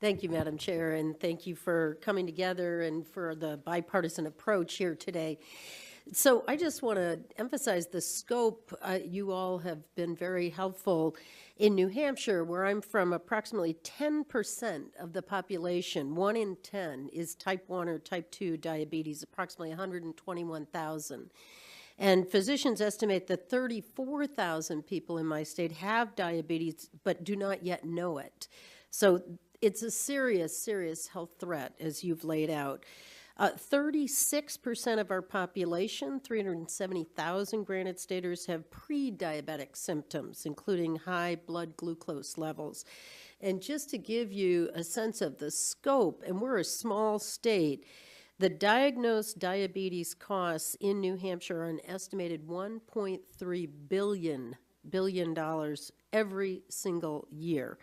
Thank you, Madam Chair, and thank you for coming together and for the bipartisan approach here today. So I just want to emphasize the scope. You all have been very helpful. In New Hampshire, where I'm from, approximately 10% of the population, 1 in 10, is type 1 or type 2 diabetes, approximately 121,000. And physicians estimate that 34,000 people in my state have diabetes but do not yet know it. So it's a serious, serious health threat, as you've laid out. 36% of our population, 370,000 granted staters, have pre-diabetic symptoms, including high blood glucose levels. And just to give you a sense of the scope, and we're a small state, the diagnosed diabetes costs in New Hampshire are an estimated $1.3 billion every single year.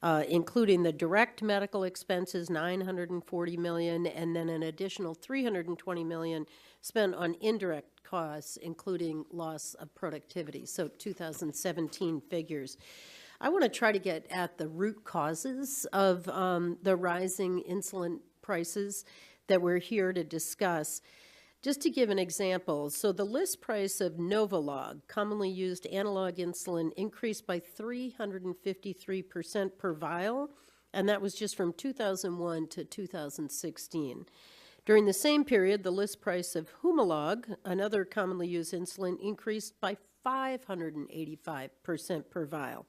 Including the direct medical expenses, $940 million, and then an additional $320 million spent on indirect costs, including loss of productivity. So 2017 figures. I want to try to get at the root causes of the rising insulin prices that we're here to discuss. Just to give an example, so the list price of Novolog, commonly used analog insulin, increased by 353% per vial, and that was just from 2001 to 2016. During the same period, the list price of Humalog, another commonly used insulin, increased by 585% per vial.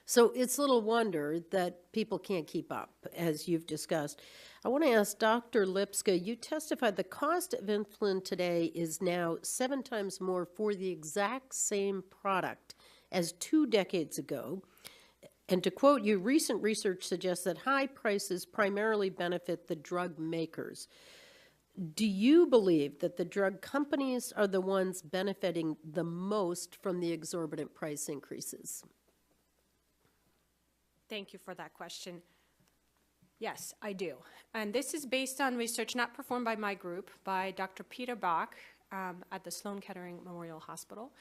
So it's little wonder that people can't keep up, as you've discussed. I want to ask Dr. Lipska, you testified the cost of insulin today is now 7 times more for the exact same product as 2 decades ago. And to quote you, recent research suggests that high prices primarily benefit the drug makers. Do you believe that the drug companies are the ones benefiting the most from the exorbitant price increases? Thank you for that question. Yes, I do. And this is based on research not performed by my group, by Dr. Peter Bach at the Sloan Kettering Memorial Hospital.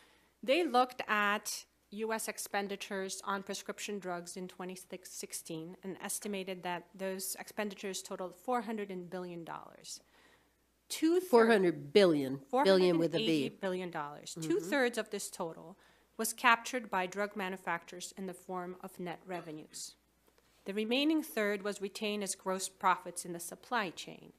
They looked at U.S. expenditures on prescription drugs in 2016 and estimated that those expenditures totaled $400 billion. 400 billion, billion with a B. $480 billion. Two-thirds of this total was captured by drug manufacturers in the form of net revenues. The remaining third was retained as gross profits in the supply chain.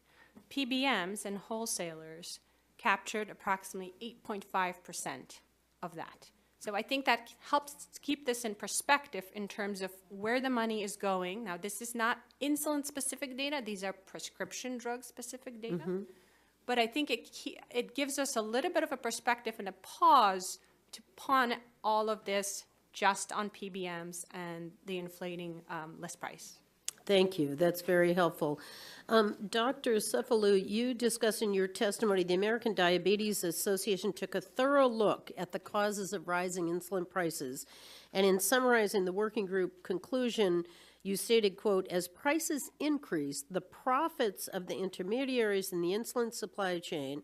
PBMs and wholesalers captured approximately 8.5% of that. So I think that helps keep this in perspective in terms of where the money is going. Now, this is not insulin-specific data. These are prescription drug-specific data. But I think it gives us a little bit of a perspective and a pause to pawn all of this just on PBMs and the inflating list price. Thank you. That's very helpful. Dr. Cefalu, you discussed in your testimony the American Diabetes Association took a thorough look at the causes of rising insulin prices. And in summarizing the working group conclusion, you stated, quote, as prices increase, the profits of the intermediaries in the insulin supply chain,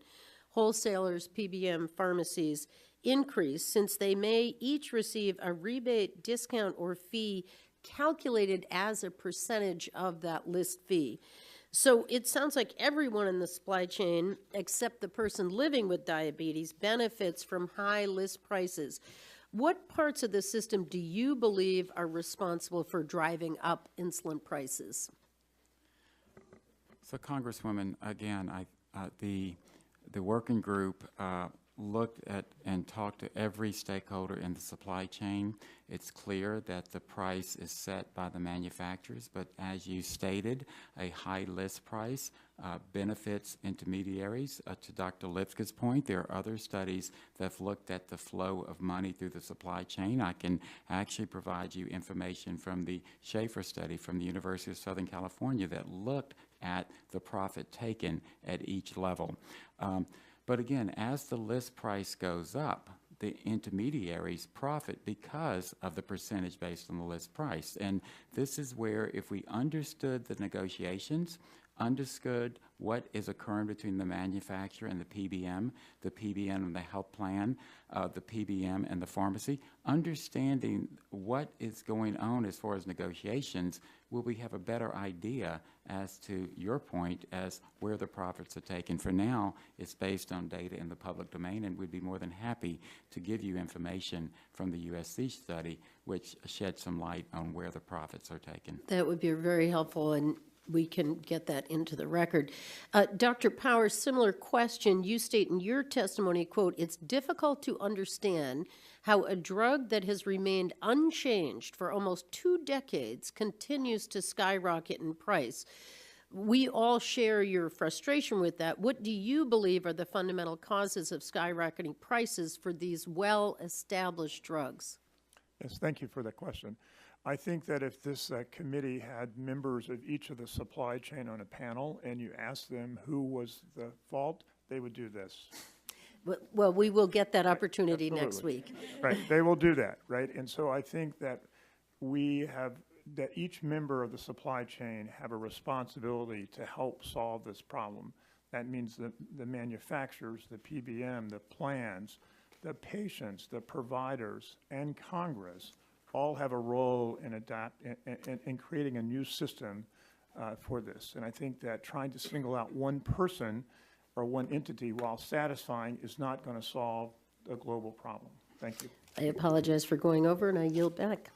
wholesalers, PBM, pharmacies, increase since they may each receive a rebate, discount, or fee calculated as a percentage of that list fee. So it sounds like everyone in the supply chain, except the person living with diabetes, benefits from high list prices. What parts of the system do you believe are responsible for driving up insulin prices? So, Congresswoman, again, the working group looked at and talked to every stakeholder in the supply chain. It's clear that the price is set by the manufacturers, but as you stated, a high list price benefits intermediaries. To Dr. Lipska's point, there are other studies that have looked at the flow of money through the supply chain. I can actually provide you information from the Schaefer study from the University of Southern California that looked at the profit taken at each level. But again, as the list price goes up, the intermediaries profit because of the percentage based on the list price. And this is where, if we understood the negotiations understood what is occurring between the manufacturer and the PBM and the health plan, the PBM and the pharmacy, understanding what is going on as far as negotiations, will we have a better idea as to your point as where the profits are taken. For now, it's based on data in the public domain, and we'd be more than happy to give you information from the USC study, which sheds some light on where the profits are taken. That would be very helpful, and we can get that into the record. Dr. Powers, similar question. You state in your testimony, quote, "It's difficult to understand how a drug that has remained unchanged for almost 2 decades continues to skyrocket in price." We all share your frustration with that. What do you believe are the fundamental causes of skyrocketing prices for these well-established drugs? Yes, thank you for that question. I think that if this committee had members of each of the supply chain on a panel and you asked them who was the fault, they would do this. Well, we will get that opportunity Absolutely. next week. Right, they will do that, right? And so I think that that each member of the supply chain have a responsibility to help solve this problem. That means the manufacturers, the PBM, the plans, the patients, the providers, and Congress all have a role in creating a new system for this. And I think that trying to single out one person or one entity while satisfying is not going to solve a global problem. Thank you. I apologize for going over, and I yield back.